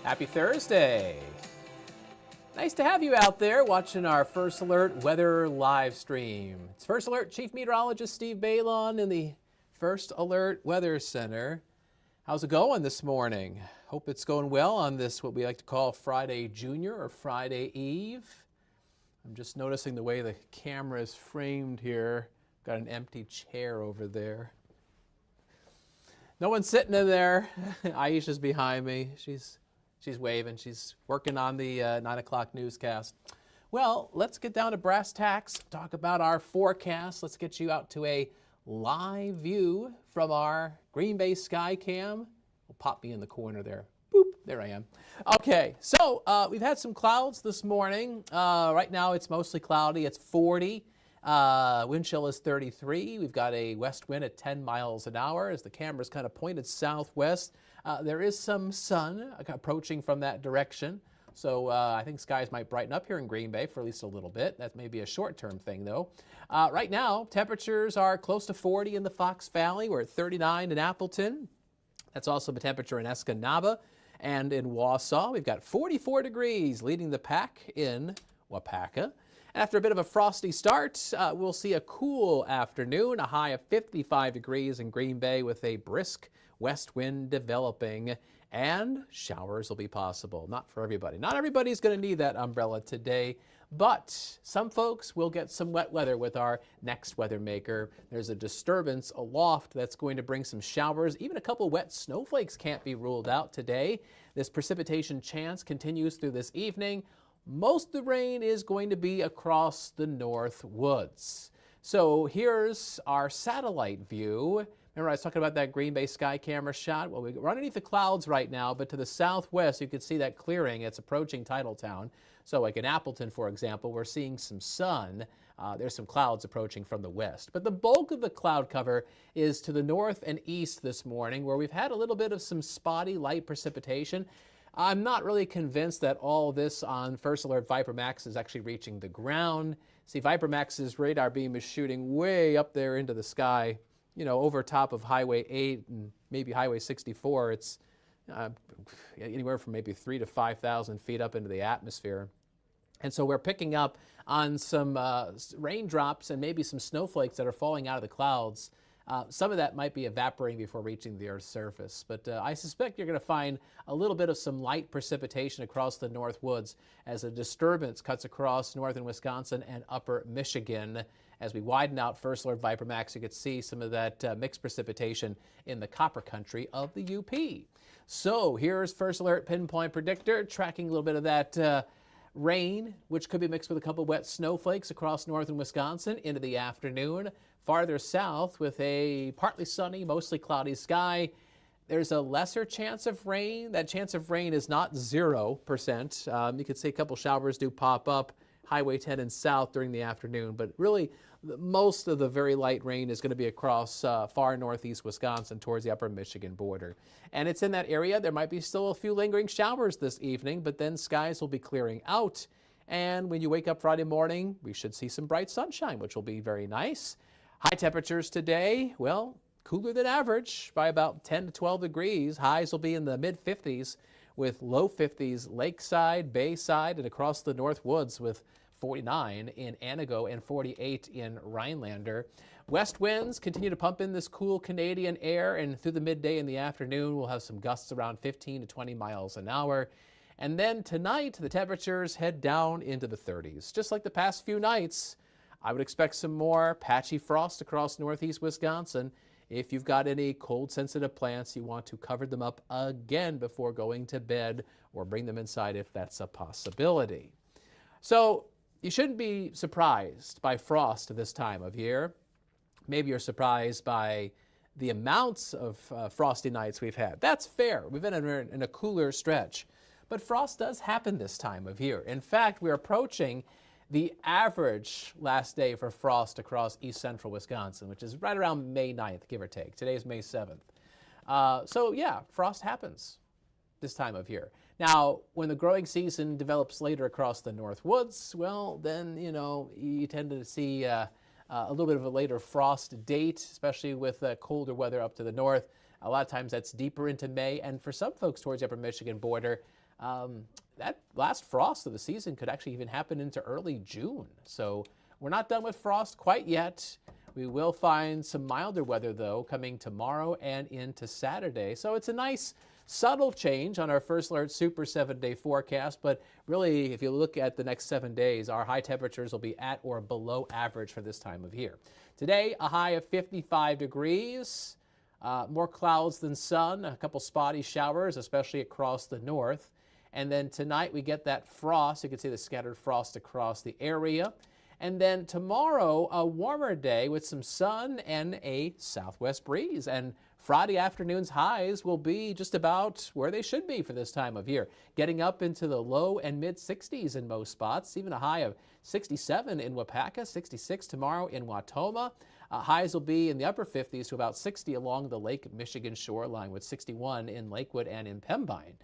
Happy Thursday. Nice to have you out there watching our First Alert Weather live stream. It's First Alert Chief Meteorologist Steve Balon in the First Alert Weather Center. How's it going this morning? Hope it's going well on this, what we like to call Friday Junior or Friday Eve. I'm just noticing the way the camera is framed here. Got an empty chair over there. No one's sitting in there. Aisha's behind me. She's waving. She's working on the 9 o'clock newscast. Well, let's get down to brass tacks, talk about our forecast. Let's get you out to a live view from our Green Bay sky cam. Will pop me in the corner there. Boop, there I am. Okay, so we've had some clouds this morning. Right now it's mostly cloudy. It's 40. Wind chill is 33. We've got a west wind at 10 miles an hour as the camera's kind of pointed southwest. There is some sun approaching from that direction. So I think skies might brighten up here in Green Bay for at least a little bit. That may be a short-term thing, though. Right now, temperatures are close to 40 in the Fox Valley. We're at 39 in Appleton. That's also the temperature in Escanaba and in Wausau. We've got 44 degrees leading the pack in Wapaka. After a bit of a frosty start, we'll see a cool afternoon, a high of 55 degrees in Green Bay with a brisk west wind developing, and showers will be possible. Not for everybody. Not everybody's going to need that umbrella today, but some folks will get some wet weather with our next weather maker. There's a disturbance aloft that's going to bring some showers. Even a couple wet snowflakes can't be ruled out today. This precipitation chance continues through this evening. Most of the rain is going to be across the north woods. So here's our satellite view. Remember I was talking about that Green Bay sky camera shot? Well, we're underneath the clouds right now, but to the southwest you can see that clearing. It's approaching Titletown. So like in Appleton, for example, we're seeing some sun. There's some clouds approaching from the west. But the bulk of the cloud cover is to the north and east this morning, where we've had a little bit of some spotty light precipitation. I'm not really convinced that all this on First Alert Viper Max is actually reaching the ground. See, Viper Max's radar beam is shooting way up there into the sky, you know, over top of Highway 8 and maybe Highway 64. It's anywhere from maybe 3,000 to 5,000 feet up into the atmosphere. And so we're picking up on some raindrops and maybe some snowflakes that are falling out of the clouds. Some of that might be evaporating before reaching the Earth's surface, but I suspect you're going to find a little bit of some light precipitation across the north woods as a disturbance cuts across northern Wisconsin and upper Michigan. As we widen out First Alert Viper Max, you could see some of that mixed precipitation in the copper country of the UP. So here's First Alert Pinpoint Predictor, tracking a little bit of that rain, which could be mixed with a couple wet snowflakes across northern Wisconsin into the afternoon. Farther south with a partly sunny, mostly cloudy sky, there's a lesser chance of rain. That chance of rain is not 0%. You could see a couple showers do pop up Highway 10 and south during the afternoon, but really most of the very light rain is going to be across far northeast Wisconsin towards the upper Michigan border. And it's in that area. There might be still a few lingering showers this evening, but then skies will be clearing out. And when you wake up Friday morning, we should see some bright sunshine, which will be very nice. High temperatures today, well, cooler than average by about 10 to 12 degrees. Highs will be in the mid-50s with low 50s lakeside, bayside, and across the north woods with 49 in Anago and 48 in Rhinelander. West winds continue to pump in this cool Canadian air, and through the midday and the afternoon, we'll have some gusts around 15 to 20 miles an hour. And then tonight, the temperatures head down into the 30s. Just like the past few nights, I would expect some more patchy frost across northeast Wisconsin. If you've got any cold-sensitive plants, you want to cover them up again before going to bed or bring them inside if that's a possibility. So you shouldn't be surprised by frost this time of year. Maybe you're surprised by the amounts of frosty nights we've had. That's fair. We've been in a cooler stretch. But frost does happen this time of year. In fact, we're approaching the average last day for frost across east central Wisconsin, which is right around May 9th, give or take. Today's May 7th. So yeah, frost happens this time of year. Now, when the growing season develops later across the north woods, well, then, you know, you tend to see a little bit of a later frost date, especially with colder weather up to the north. A lot of times that's deeper into May, and for some folks towards the upper Michigan border, That last frost of the season could actually even happen into early June. So we're not done with frost quite yet. We will find some milder weather, though, coming tomorrow and into Saturday. So it's a nice subtle change on our First Alert Super 7-day forecast. But really, if you look at the next 7 days, our high temperatures will be at or below average for this time of year. Today, a high of 55 degrees. More clouds than sun, a couple spotty showers, especially across the north. And then tonight we get that frost. You can see the scattered frost across the area. And then tomorrow, a warmer day with some sun and a southwest breeze. And Friday afternoon's highs will be just about where they should be for this time of year, getting up into the low and mid 60s in most spots, even a high of 67 in Wapaka, 66 tomorrow in Watoma. Highs will be in the upper 50s to about 60 along the Lake Michigan shoreline, with 61 in Lakewood and in Pembine.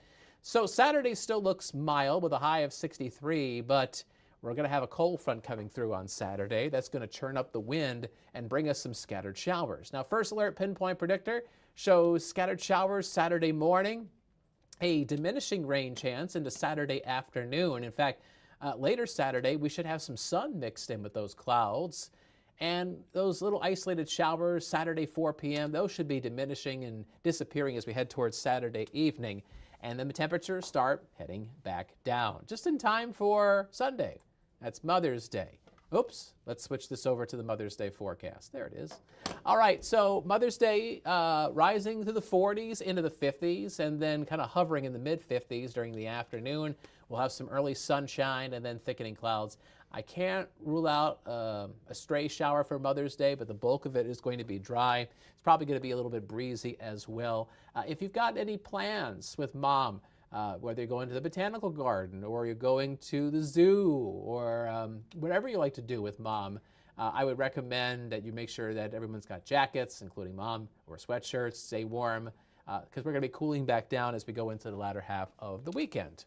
So Saturday still looks mild with a high of 63, but we're going to have a cold front coming through on Saturday. That's going to churn up the wind and bring us some scattered showers. Now, First Alert Pinpoint Predictor shows scattered showers Saturday morning, a diminishing rain chance into Saturday afternoon. In fact, later Saturday, we should have some sun mixed in with those clouds. And those little isolated showers Saturday 4 p.m., those should be diminishing and disappearing as we head towards Saturday evening. And then the temperatures start heading back down, just in time for Sunday. That's Mother's Day. Oops, let's switch this over to the Mother's Day forecast. There it is. All right, so Mother's Day rising to the 40s into the 50s, and then kind of hovering in the mid-50s during the afternoon. We'll have some early sunshine and then thickening clouds. I can't rule out a stray shower for Mother's Day, but the bulk of it is going to be dry. It's probably going to be a little bit breezy as well. If you've got any plans with Mom, whether you're going to the botanical garden or you're going to the zoo or whatever you like to do with Mom, I would recommend that you make sure that everyone's got jackets, including Mom, or sweatshirts, stay warm, because we're going to be cooling back down as we go into the latter half of the weekend.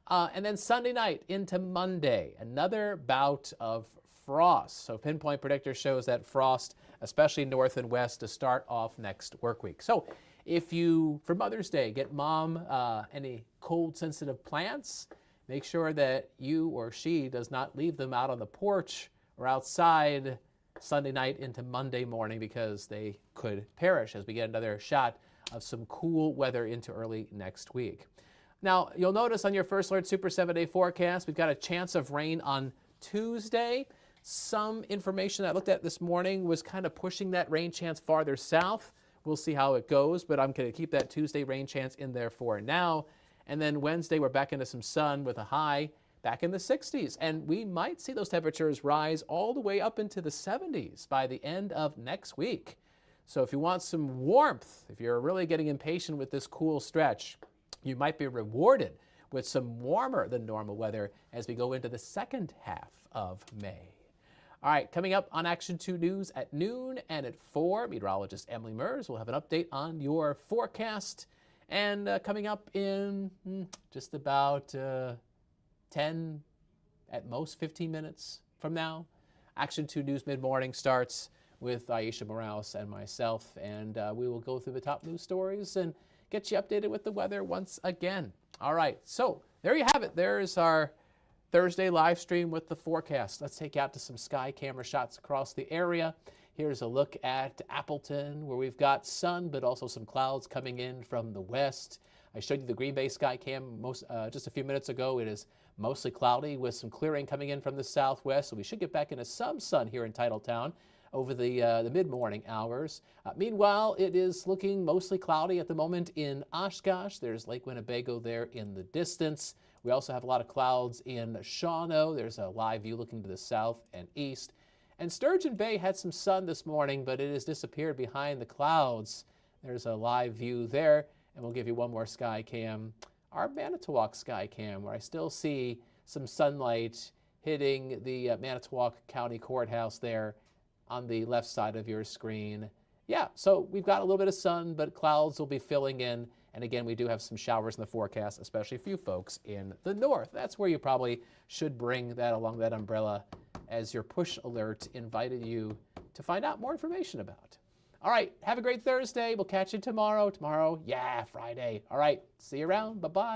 And then Sunday night into Monday, another bout of frost. So Pinpoint Predictor shows that frost, especially north and west, to start off next work week. So if you, for Mother's Day, get Mom any cold-sensitive plants, make sure that you or she does not leave them out on the porch or outside Sunday night into Monday morning, because they could perish as we get another shot of some cool weather into early next week. Now, you'll notice on your First Alert Super 7-day forecast, we've got a chance of rain on Tuesday. Some information I looked at this morning was kind of pushing that rain chance farther south. We'll see how it goes, but I'm going to keep that Tuesday rain chance in there for now. And then Wednesday, we're back into some sun with a high back in the 60s. And we might see those temperatures rise all the way up into the 70s by the end of next week. So if you want some warmth, if you're really getting impatient with this cool stretch, you might be rewarded with some warmer than normal weather as we go into the second half of May. All right, coming up on Action 2 News at noon and at 4, meteorologist Emily Mers will have an update on your forecast. And coming up in just about 10, at most 15 minutes from now, Action 2 News mid-morning starts with Aisha Morales and myself, and we will go through the top news stories and get you updated with the weather once again. All right, so there you have it. There's our Thursday live stream with the forecast. Let's take you out to some sky camera shots across the area. Here's a look at Appleton, where we've got sun, but also some clouds coming in from the west. I showed you the Green Bay sky cam just a few minutes ago. It is mostly cloudy with some clearing coming in from the southwest, so we should get back into some sun here in Titletown over the mid-morning hours. Meanwhile, it is looking mostly cloudy at the moment in Oshkosh. There's Lake Winnebago there in the distance. We also have a lot of clouds in Shawano. There's a live view looking to the south and east. And Sturgeon Bay had some sun this morning, but it has disappeared behind the clouds. There's a live view there, and we'll give you one more sky cam. Our Manitowoc sky cam, where I still see some sunlight hitting the Manitowoc County Courthouse there on the left side of your screen. Yeah, so we've got a little bit of sun, but clouds will be filling in. And again, we do have some showers in the forecast, especially for you folks in the north. That's where you probably should bring that along that umbrella, as your push alert invited you to find out more information about. All right, have a great Thursday. We'll catch you tomorrow. Tomorrow, yeah, Friday. All right, see you around. Bye-bye.